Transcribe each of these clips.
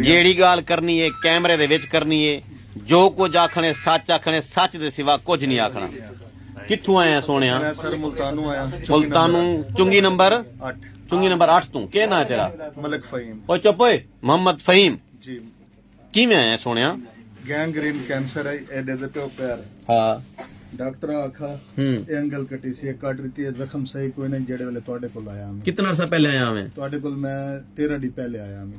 ਜਿਹੜੀ ਗੱਲ ਕਰਨੀ ਹੈ ਕੈਮਰੇ ਦੇ ਵਿੱਚ ਕਰਨੀ ਹੈ। ਜੋ ਕੁਝ ਆਖਣੇ ਸੱਚ ਦੇ ਸਿਵਾ ਕੁਝ ਨਹੀਂ ਆਖਣਾ। ਕਿੱਥੋਂ ਆਇਆ ਸੋਹਣਿਆ? मैं सर मुल्तानू आया। ਮੁਲਤਾਨੂ ਚੁੰਗੀ ਨੰਬਰ 8 ਚੁੰਗੀ ਨੰਬਰ 8 ਤੋਂ ਕੀ ਨਾਂ ਤੇਰਾ? मलिक फहीम ਓਏ ਚੁੱਪ ਓਏ। ਮੁਹੰਮਦ ਫਹੀਮ। जी। ਕਿਵੇਂ ਆਇਆ ਸੋਹਣਿਆ? गैंग्रीन कैंसर है एडे दे पे पैर ਹਾਂ डॉक्टर आखा एंगल कटी सी कट रही है जख्म सही कोई नहीं जेड़े वाले ਤੁਹਾਡੇ ਕੋਲ ਆਇਆ मैं। ਕਿੰਨਾ ਅਰਸਾ ਪਹਿਲੇ ਆਇਆ ਮੈਂ? ਤੁਹਾਡੇ ਕੋਲ मैं 13 दी पहले आया मैं।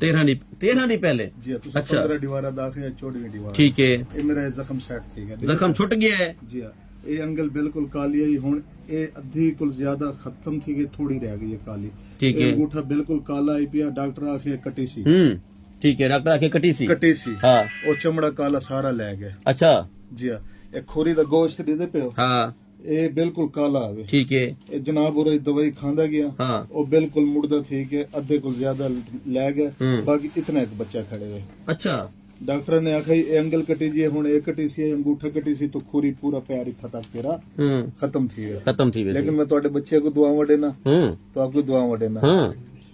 13 ਦੀ ਪਹਿਲੇ? जी ਤੁਸੀਂ 15 दीवारा दाखिल 14वीं दीवार। ਠੀਕ ਹੈ। ਇਹ ਮੇਰਾ ਜ਼ਖਮ ਸੈੱਟ ਠੀਕ ਹੈ। ਜ਼ਖਮ ਛੁੱਟ ਗਿਆ ਹੈ? जी हां। ਇਹ ਐਂਗਲ ਬਿਲਕੁਲ ਕਾਲੀ ਹੈ ਹੁਣ ਇਹ ਅੱਧੀ ਕੁਲ ਜ਼ਿਆਦਾ ਖਤਮ ਥੀ ਗਈ ਥੋੜੀ ਰਹਿ ਗਈ ਹੈ ਕਾਲੀ। ਠੀਕ ਹੈ। ਅੰਗੂਠਾ ਬਿਲਕੁਲ ਕਾਲਾ ਆਈ ਪਿਆ ਡਾਕਟਰ ਆਖੇ ਕੱਟੀ ਸੀ। ਠੀਕ ਹੈ। ਡਾਕਟਰ ਆਖੇ ਕੱਟੀ ਸੀ? ਕੱਟੀ ਸੀ ਹਾਂ। ਉਹ ਚਮੜਾ ਕਾਲਾ ਸਾਰਾ ਲੈ ਗਿਆ। ਅੱਛਾ ਜੀ ਹਾਂ। ਇਹ ਖੋਰੀ ਦਾ ਗੋਸ਼ਤ ਦੇ ਪਿਓ। ਹਾਂ। ਇਹ ਬਿਲਕੁਲ ਕਾਲਾ ਆਵੇ। ਠੀਕ ਹੈ। ਇਹ ਜਨਾਬ ਉਹ ਦਵਾਈ ਖਾਂਦਾ ਗਿਆ। ਹਾਂ। ਉਹ ਬਿਲਕੁਲ ਮੁੜਦਾ ਠੀਕ ਹੈ ਅੱਧੇ ਕੋਲ ਜ਼ਿਆਦਾ ਲੈ ਗਿਆ ਬਾਕੀ ਇਤਨਾ ਇੱਕ ਬੱਚਾ ਖੜੇ ਹੋਏ। ਅੱਛਾ। डॉक्टर ने आखा ये एंगल कटी जी हुन एक कटी सी अंगूठा कटी सी तो खोरी पूरा प्यार इत्था तक तेरा खत्म थी वैसे। खत्म थी वैसे। लेकिन मैं तोड़े बच्चे को दुआ देना तो आपको दुआ देना।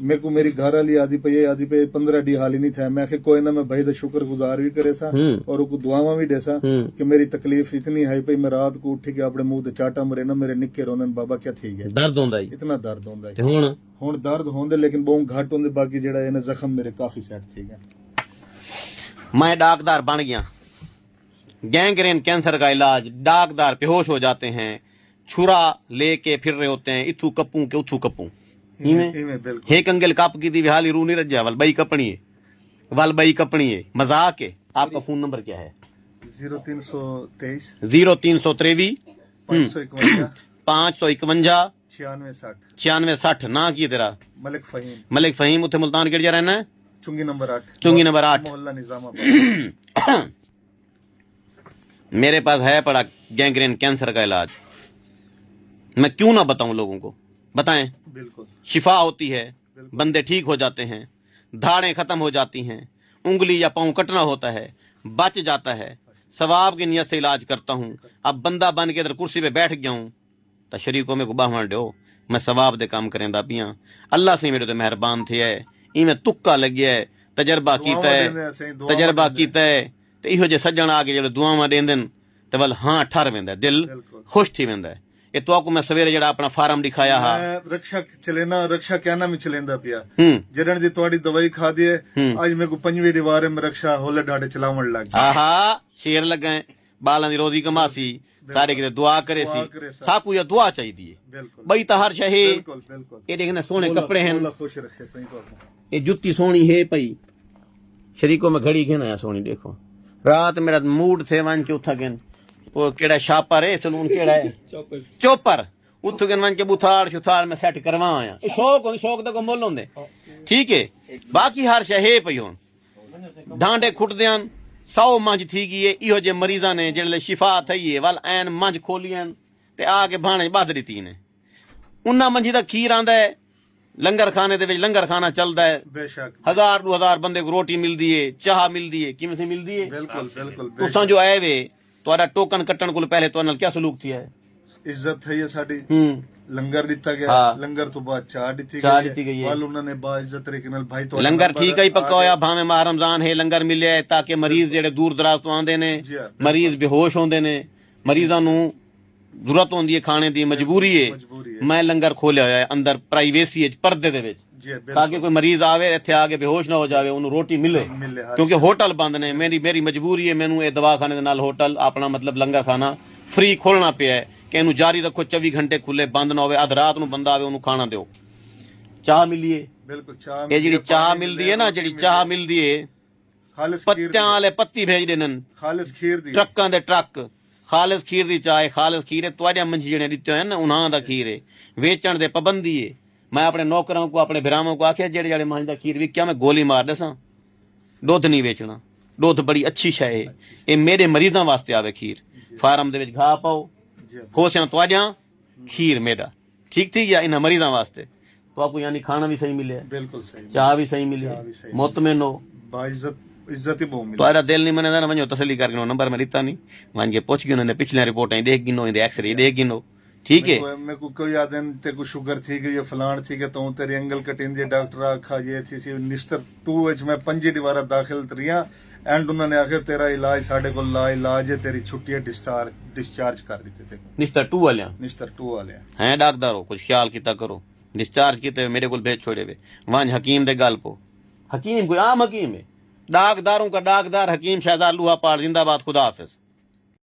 मेरे को मेरी घर वाली आदि पे 15 डी हाल ही नहीं था। मैं आखे कोई ना मैं भाई का शुक्र गुजार भी करे सा और उनको दुआवा भी दे सा कि मेरी तकलीफ इतनी है भाई मैं रात को उठ के अपने मुंह ते चाटा मरे ना मेरे निक्के रोने बाबा क्या थी गया दर्द होंदा इतना दर्द होंदा है हुन दर्द होंदे लेकिन बहुत घट होंदे बाकी जेड़ा इन्हें जख्म मेरे काफी सेट थी गया। मैं डाकदार बन गया। गैंग्रीन कैंसर का इलाज डाकदार बेहोश हो जाते हैं छुरा लेके फिर रहे होते हैं इथू कपूं के उथू कपूं हे कंगल कप की दी हाली रू नहीं रजा वल बई कपनी है मजाक है। आपका फोन नंबर क्या है? 0323 0323 551 551 96 96 ना की तेरा? मलिक फहीम उथे मुल्तान गिरजा रहना है? चुंगी नंबर 8 मोहल्ला निजामाबाद। मेरे पास है पड़ा गैंग्रीन कैंसर का इलाज। मैं क्यों ना बताऊं लोगों को? बताएं। बिल्कुल शिफा होती है बंदे ठीक हो जाते हैं धाड़ें खत्म हो जाती हैं उंगली या पांव कटना होता है बच जाता है। सवाब की नियत से इलाज करता हूं। अब बंदा बन के इधर कुर्सी पे बैठ गया हूं तो शरीकों में गुबाह दो मैं सवाब दे काम करें पिया। अल्लाह से मेरे तो मेहरबान थे है इवें तुक्का लग्या है तजर्बा कीता है ते इहो जे सज्जन आके जो दुआवां देंदे ते वल हां ठर वेंदा दिल खुश थी वेंदा है। ये तो आपको मैं सवेरे जड़ा अपना फार्म दिखाया हा रक्षा चलेना रक्षा कहना में चलेंदा पिया जड़न दी तोड़ी दवाई खा दी है आज मेरे को 5वीं दीवार में रक्षा होले डाडे चलावण लग गया। आहा शेर लग गए बालां दी रोजी कमासी सारे किते दुआ करे सी साकू या दुआ चाहिदी है बई ता हर शहे। ये देखना सोने कपड़े हैं खुश रखे सही तो ये जुत्ती सोनी है पई शरीकों में घड़ी घेना है सोनी। देखो रात मेरा मूड थे वन के उठा गेन वो केड़ा शापर है सलून केड़ा है चोपर उठ गेन वन के बुथाड़ शुथाड़ में सेट करवा आया शौक दा को मुल होंदे ठीक है। बाकी हर शे है पई हुन ढांडे खुट देन 100 मंझ थी गई है। इहो जे मरीजां ने जेड़े शिफा थई है वल ऐन मंझ खोलियन ते आके भाणे बध दित्ती ने उन्ना मंझी दा खीर आंदा है लंगर खाने दे विच लंगर खाना चलदा है बेशक 1000-2000 बंदे को रोटी मिलदी है चाह मिलदी है किवें से मिलदी है बिल्कुल तुसां जो आए वे तुहाडा टोकन कट्टण कोल पहले तुहाडे नाल क्या सलूक थी है? इज्जत है साडी लंगर दिता गया लंगर तो बाद चाह दिती गई है वाल उन्होंने बा इज्जत तरीके नाल भाई तो लंगर ठीक है पक्का होया भावें माह रमजान है लंगर मिले ताकि मरीज जेड़े दूर दराज तो आंदे ने मरीज बेहोश होंदे ने मरीजां नू जरूरत होंदी है खाने दी मजबूरी है। मैं लंगर खोलिया होया है अंदर प्राइवेसी पर्दे दे विच ताकि कोई मरीज आवे इत्थे आके बेहोश ना हो जावे उन्हें रोटी मिले क्योंकि होटल बंद ने मेरी मजबूरी है मैनू दवाखाने दे नाल होटल अपना मतलब लंगर खाना फ्री खोलना पिया है कि इनू जारी रखो 24 घंटे खुले बंद ना होवे अध रात नू बंदा आवे उन्हें खाना दो चाह मिलिए बिल्कुल चाह ये जी चाह मिलदी है ना जी चाह मिलदी है पत्तियां वाले पत्ती भेज देन खालिस खीर दी ट्रक्कां दे ट्रक खालिस खीर दी चाह खालिस खीर है तुहाडे मंझी जेने दित्ते होए ना उन्हां दा खीर है वेचण दे पाबंदी है। मैं अपने नौकरों को अपने भरावां को आख्या जेड़े जेड़े मंझ दा खीर विक्या मैं गोली मार दसां दुध नहीं बेचना दुध बड़ी अच्छी शै है ये मेरे मरीजां वास्ते आवे खीर फार्म दे विच घाह पाओ खोसियां तुहाडियां खीर मेरा ठीक थी गया इन मरीजां वास्ते तो आपको यानी खाना भी सही मिले बिल्कुल सही चाह भी सही मिले मुतमिन हो इज्जत ही बहुत मिले तुम्हारा दिल नहीं मने ना वञो तसली करके नंबर में लिता नहीं वन के पुछ गिनो ने पिछले रिपोर्टें देख गिनो एक्सरे देख गिनो ठीक है मेरे को कोई आदमी तेरे को शुगर थी कि ये फलान थी कि तो तेरी एंगल कटिंग जे डॉक्टर आखा ये थी सी निस्तर 2 विच मैं 5 दीवारा दाखिल रिया एंड उन्होंने आखिर तेरा इलाज साढ़े को इलाज है तेरी छुट्टी डिस्चार्ज कर दी थे निस्तर 2 वाले निस्तर 2 वाले हैं डॉक्टर हो कुछ ख्याल किता करो डिस्चार्ज किते मेरे को भेज छोड़े वे वहां हकीम दे गल पो हकीम कोई आम हकीम है डाकदारों का डाकदार हकीम शहजाद लूहा पाल जिंदाबाद खुदा हाफिज।